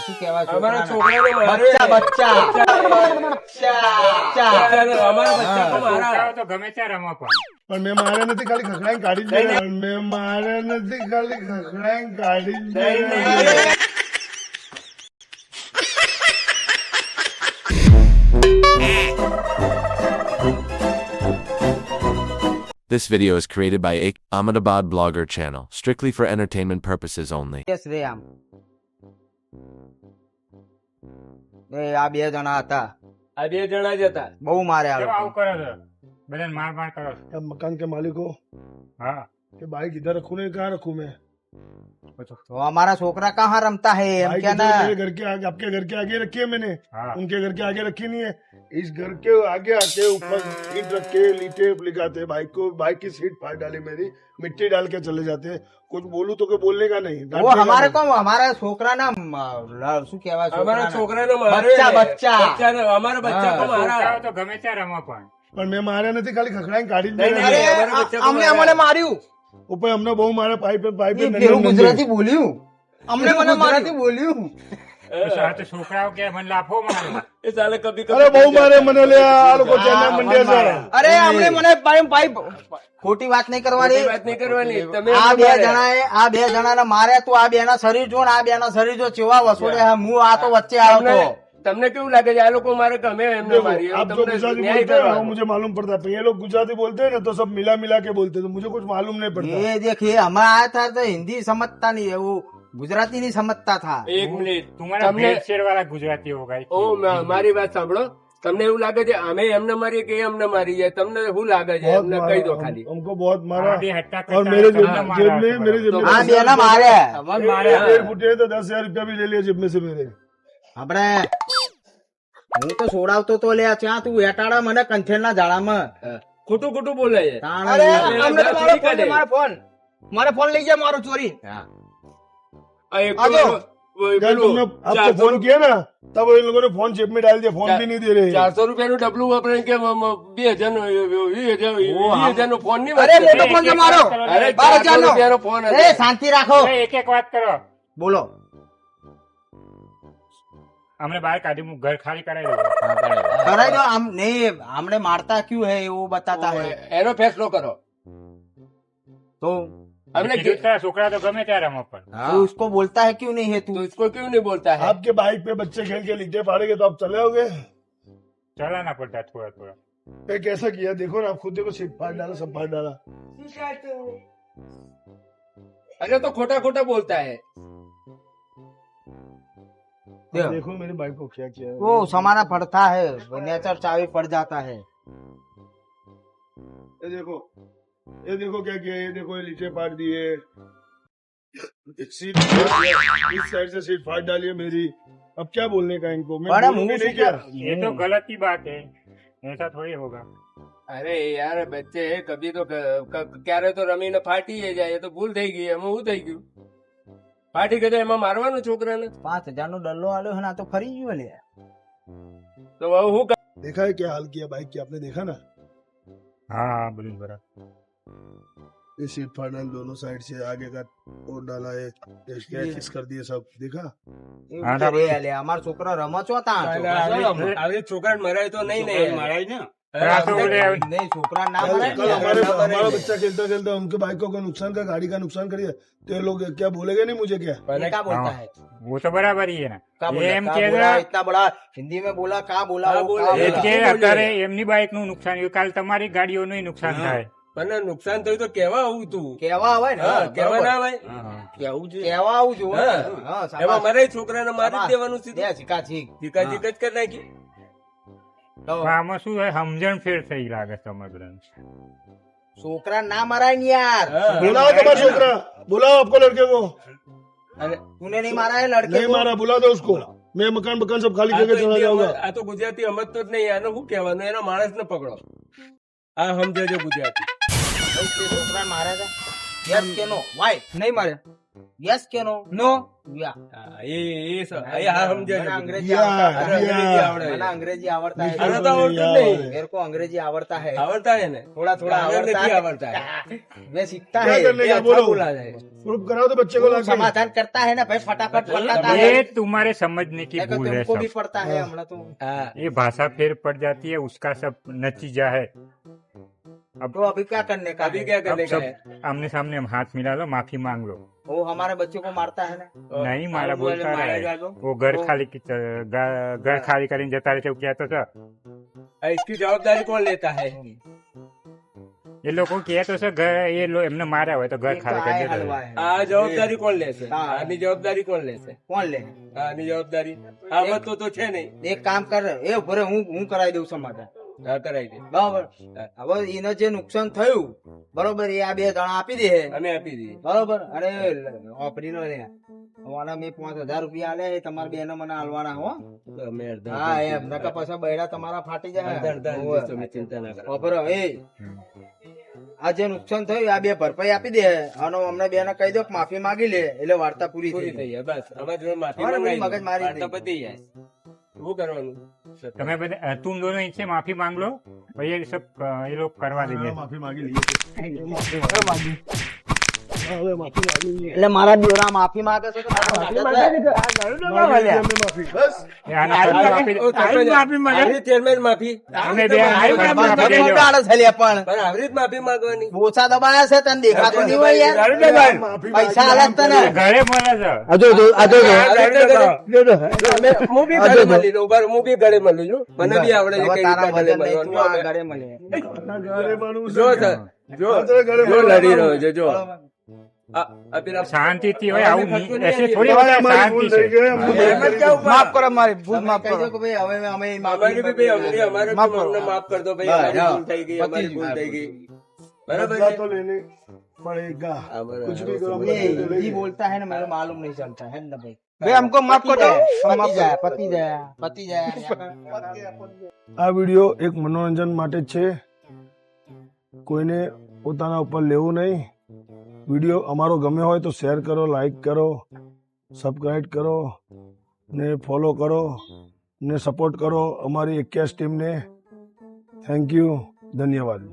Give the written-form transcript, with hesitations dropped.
શું કહેવાય અમારા છોકરાને? છોકરાને મારે. બચ્ચા અમારા બચ્ચા તો મારા. તો ગમે ત્યાં રમો પણ મેં મારે નથી ખાલી ખખડાઈને કાઢી જ દેના. મેં મારે નથી ખાલી ખખડાઈને કાઢી જ દેના. This video is created by Ahmedabad Blogger Channel, strictly for entertainment purposes only. Yes રે આમ આ બે જણા હતા, આ બે જણા જ હતા. બહુ મારે કેમ આવું કરો છો? બધાને માર કરો છો? अब मकान के मालिक हो હા कि बाइक इधर रखूं नहीं, कहाँ रखूं मैं? તો અમારા છોકરા કहाँ रमता है એમ बाइक કે इधर ના मेरे घर के आगे, आपके घर के आगे रखी है मैंने, हाँ। उनके घर के आगे रखी नहीं है. इस घर के आगे आके ऊपर ईंट रख के लीटे लिखाते बाइक को, बाइक की सीट फाड़ डाली मेरी, मिट्टी डाल के चले जाते. कुछ बोलूं तो कोई बोलने का नहीं, वो डांटने का हमारे नहीं. को हमारा છોકરા ના શું કહેવાય અમારા છોકરાને? છોકરાને મારે. બચ્ચા. બચ્ચાને, અમારા બચ્ચા તો મારા. છોકરાઓ તો ગમે ત્યાં રમો પણ મેં મારે નથી ખાલી ખખડાઈને કાઢી જ નહીં, દેના. નહીં, અમારા બચ્ચા તો અમને મારા. અમને માર્યું ઉપર અમને બહુ મારે પાઇપ પાઇપ એ પેલું ગુજરાતી બોલ્યું, અમને મને ગુજરાતી બોલ્યું. પણ છોકરાઓ કે મને લાફો મારે. એ સાલે કભી અરે બહુ મારે મને લે આ લોકો ચેન્નાઈ મંડ્યા છે. અરે અમને મને પાઇપ ખોટી વાત નહીં કરવાની. વાત નહીં કરવાની. તમે આ અમને બે માર્યા. જણાએ આ બે જણાને માર્યા, તું આ બે ના શરીર જો ને આ બે ના શરીર જો ચેવા વસોડે. હું આ તો વચ્ચે આવ્યો તમને તો. તમને કેવું લાગે છે આ લોકો મારે કે અમે એમને देखो, મારીએ? आप जो તમને गुजराती ન્યાય बोलते हैं ना, वो કરવાનો. मुझे मालूम पड़ता है. ये लोग गुजराती बोलते हैं ना तो सब मिला मिला के बोलते हैं, तो मुझे कुछ मालूम नहीं पड़ता. ये देखिए हम आया था तो हिंदी समझता नहीं है, वो गुजराती नहीं समझता था. એક મિનિટ. तुम्हारा તમને भेड़ वाला गुजराती होगा. મારી વાત સાંભળો. તમને એવું લાગે છે અમે એમને મારીએ કે એ અમને મારી જાય? તમને શું લાગે છે? बहुत એમને मारा, કહી દો ખાલી. हमको बहुत मारा. अभी हट्टा और करता मेरे है, जेब तुमने जेब मारा में है मेरे जेब में આ બે ના મારે डेढ़ फुटे तो 10,000 रुपया भी ले लिया जेब में से मेरे. આપડે હું તો સોડાવતો તો લે ત્યાં તું વેટાડા મને કંઠેર ના જાળામાં. ખોટું ખોટું બોલે છે. તાણ અરે, એ- અમને તો મારો ફોન છે, મારો મારો ફોન લઈ જાય મારો ચોરી. આ એક આ જો. वो जब પેલું तुमने आपको 400 फोन किया ना तब इन लोगों ने फोन जेब में डाल दिया, फोन भी नहीं दे रहे. 400 રૂપિયાનું ડબલું વાપરે કે 2,000 નો 20,000 નો ફોન નહીં અરે વાપરે. મોટો ફોન છે મારો. અરે 12,000 નો. 400 રૂપિયાનો ફોન હતો. એ શાંતિ રાખો. अरे, एक एक बात करो. બોલો. हमने बाहर काटी, मुंह घर खाली कराई दो. કરાઈ દો. આમ નહીં हमने मारता क्यों है वो बताता है એનો ફેસલો કરો. तो हमने કીધું તારા છોકરા તો ગમે ત્યાં રમો પણ. तू उसको बोलता है क्यों नहीं है तो तू? इसको क्यों नहीं बोलता है? आपके बाइक पे बच्चे खेल के लीटे फाड़ेंगे तो आप चले होगे? चलाना पड़ता है थोड़ा थोड़ा. ये कैसा किया देखो ना, आप खुद देखो, सीट फाड़ डाला, सब फाड़ डाला. अरे तो खोटा खोटा बोलता है. देखो मेरी बाइक को क्या किया. वो समाना पड़ता है, नेचर चावी पड़ जाता है. ये देखो क्या किया, ये देखो ये लीचे फाड़ दिए, सीट इस साइड से सीट फाड़ डाली है मेरी. अब क्या बोलने का इनको, मैं बड़ा बोलूं भी मुंह नहीं से क्या. ये तो गलत ही बात है, ऐसा थोड़ी होगा. અરે યાર બચ્ચે કભી તો ક્યારે તો રમીને ફાટી જાય. એ તો ભૂલ થઈ ગઈ. એમાં શું થઈ ગયું? ફાટી ગયો તો એમાં મારવાનું છોકરાને? 5,000 નો ડલ્લો આલ્યો है ना तो फरी गयो ले. તો હવે હું देखा है क्या हाल किया बाइक की, आपने देखा ना. हाँ हाँ बोलिए बराबर. ये सीट फाड़ डाली दोनों साइड से, आगे का और डाला है, स्क्रैचेस कर दिए सब, देखा. એવું તો રે લે અમાર છોકરો રમચો તા. આવી છોકરાને મરાય તો નહીં નહીં रातों को ले आवे. નહીં છોકરા ના कल મરાય कल ને. हमारा बच्चा खेलता खेलता उनके बाइकों का नुकसान का, गाड़ी का नुकसान करिए तो ये लोग क्या बोलेंगे नहीं मुझे क्या. ये क्या बोलता हाँ. है? वो तो बराबर ही है ना. क्या ये बोला? एम क्या के बोला? इतना बड़ा हिंदी में बोला क्या बोला? क्या वो बोला? क्या ये એ बोला? કે બોલે? અત્યારે એમની બાઇક નું નુકસાન થયું, કાલ તમારી ગાડીઓનું નુકસાન થાય. મને નુકસાન થયું તો કેવા આવું તું? કેવા આવે ને? હા, કેવા બરોબર. ના ભાઈ? કેવું છે? કેવા આવું જોવે ને? હા. હા, એમાં શાબાશ. મરાય છોકરાને મારી જ દેવાનું દે, સીધું. ચીકા ચીક. જીકા જીક જ કરી નાખી. તો આમાં શું છે, સમજણ ફેર થઈ લાગે તમે બધાને. છોકરા ના મરાય ને યાર. હા. बुलाओ तुम्हारा छोकरा, बुलाओ आपको लड़के को. अरे तूने नहीं मारा है लड़के नहीं को? मारा, बुला दो उसको. मैं मकान मकान सब खाली આ करके તો चला હિન્દી जाऊंगा. આ તો ગુજરાતી સમજતો જ નહીં. આને શું કહેવાનું? એના માણસને પકડો. આ સમજે છે ગુજરાતી. છોકરા મારે છે? યસ કે નો? વાય નહીં મારે. યસ કે નો? નો. યા. હા, એ હા સમજે મને છે. अंग्रेजी या, आवड़ता है। अंग्रेजी या। आवड़े। મને અંગ્रेजी आवड़ता है। આને તો આવડતું જ નહીં. मेरे को अंग्रेजी आवड़ता है। આવડતા है ને थोड़ा थोड़ा આને आवड़ता નથી है। આવડતા मैं सीखता क्या है। करने એ का अच्छा बोलो बोला है प्रूफ कराओ तो बच्चे को वो लाके समाधान करता है ना भाई, फटाफट बताता है। ये तुम्हारे समझने की देखो, भूल है तुमको भी सब। पड़ता है हमला तो। હા ये भाषा फेर पड़ जाती है, उसका सब नतीजा है। अब तो अभी क्या करने का अभी है? क्या अब करने का है सब आमने सामने हम हाथ मिला लो, माफी मांग लो। वो हमारे बच्चों को मारता है ना। नहीं मारा बोले बोलता रहा मारेगा है। तो? वो घर खाली की घर खाली કરીને જતા રહે છે એવું કહેતો હતો। इसकी जवाबदारी कौन लेता है એ લોકો કહેતો છે ઘર એમને માર્યા હોય તો ઘર एक तो ખાલી आए કરી हलवा દેતો। है। આ જવાબદારી કોણ લેશે હા. આની જવાબદારી કોણ લેશે कौन ले? આની જવાબદારી આમાં તો છે નહીં એક કામ કર, એ ભરે હું કરાવી દઉં સમાધાન, હા કરાવી દે બરાબર? હવે એને જે નુકસાન થયું, બરોબર, એ આ 2 જણા આપી દે, અમે આપી દઈએ બરોબર? અરે ઓપરી નો રે, મને મેં 5000 રૂપિયા આલે, એ તમારા બેનો મને આલવાના હો. તો અમે અડધા હા એમ, નકર પછી બૈરા તમારા ફાટી જાય. અડધા અડધા હોવે. તમે ચિંતા ના કરો બરોબર, એ આ જે નુકસાન થયું આ 2 ભરપાઈ આપી દે, અને અમને 2 ને કહી દો કે માફી માંગી લે, એટલે વાર્તા પૂરી પૂરી થઈ થઈ જાય બસ અમારે જોડે માફી અમારે માંગાઈ બધી મગજમારી વાર્તા થઈ. પતી જાય શું કરવાનું તમે બધા तुम दोनों इनसे माफी मांग लो और ये सब ये लोग करवा देंगे। माफी मांगी लिए હવે માફી માંગી लिए એટલે મારા દીવરા માફી માંગે છે તો માફી માંગે છે. मांगी लिए हमने माफी बस ये आना माफी ઓ, સરપંચ, આવી રીતે ચેરમેન માફી અમે બે આવી રીતે માફી માફી માંગી બગાડે છે લે પણ. પણ આવી રીતે માફી માંગવાની ઓછા દબાયા છે, તને દેખાતું નહીં હોય યાર. माफी પૈસા આલે છે તને. ઘરે મળે છે। હું બી ગળે મળી લઉં બરાબર, હું બી ગળે મળું છું મને બી આવડે છે હવે કઈ તારા રીતે ગળે વજન નહીં, તું આ મળવાનું. ગળે મળે. गारे मानू જો સર, જો ગળે જો લડી રહ્યો છે જો બરોબર. આ પેલા शांति थी भाई हमें आउं खर्चो नहीं ऐसे आती। थोड़ी हमारी होता है, भूल शांति થઈ से। ગઈ हमने એમ જ કેવું પડે. માફ કરો મારી ભૂલ, માફ કરો કે ભાઈ હવે અમે અમારી બી ભાઈ અમને અમારે માફ બી કરો. અમને માફ કર દો ભાઈ બસ, અમારી હા. ભૂલ થઈ ગઈ અમારી પતી ભૂલ ગયું. થઈ ગઈ બરાબર बदला છે तो लेने पड़ेगा हाँ, बराबर। कुछ भी करो ये बदला तो हिंदी लेंगे। बोलता है ना, मेरे मालूम नहीं चलता है ना भाई। भाई हमको माफ कर दो, पति जाए। આ વિડીયો એક મનોરંજન માટે જ છે, કોઈને પોતાના ઉપર લેવું નહીં. વિડીયો અમારો ગમ્યો હોય તો શેર કરો, લાઈક કરો, સબસ્ક્રાઇબ કરો ને ફોલો કરો ને સપોર્ટ કરો અમારી 21 ટીમને. થેન્ક યુ, ધન્યવાદ.